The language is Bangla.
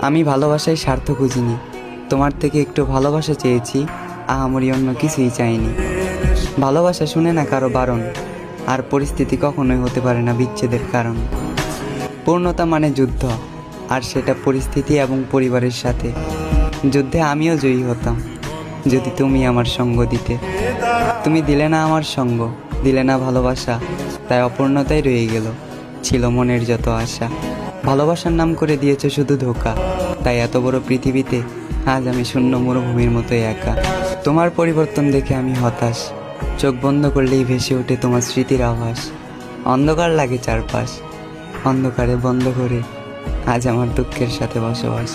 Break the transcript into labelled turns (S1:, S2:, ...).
S1: আমি ভালোবাসায় স্বার্থ খুঁজিনি, তোমার থেকে একটু ভালোবাসা চেয়েছি, আহামরি অন্য কিছুই চাইনি। ভালোবাসা শুনে না কারো বারণ, আর পরিস্থিতি কখনোই হতে পারে না বিচ্ছেদের কারণ। পূর্ণতা মানে যুদ্ধ, আর সেটা পরিস্থিতি এবং পরিবারের সাথে। যুদ্ধে আমিও জয়ী হতাম যদি তুমি আমার সঙ্গ দিতে। তুমি দিলে না আমার সঙ্গ, দিলে না ভালোবাসা, তাই অপূর্ণতাই রয়ে গেল, ছিল মনের যত আশা। ভালোবাসার নাম করে দিয়েছে শুধু ধোঁকা, তাই এত বড় পৃথিবীতে আজ আমি শূন্য মরুভূমির মতোই একা। তোমার পরিবর্তন দেখে আমি হতাশ, চোখ বন্ধ করলেই ভেসে ওঠে তোমার স্মৃতির আভাস। অন্ধকার লাগে চারপাশ, অন্ধকারে বন্ধ করে আজ আমার দুঃখের সাথে বসবাস।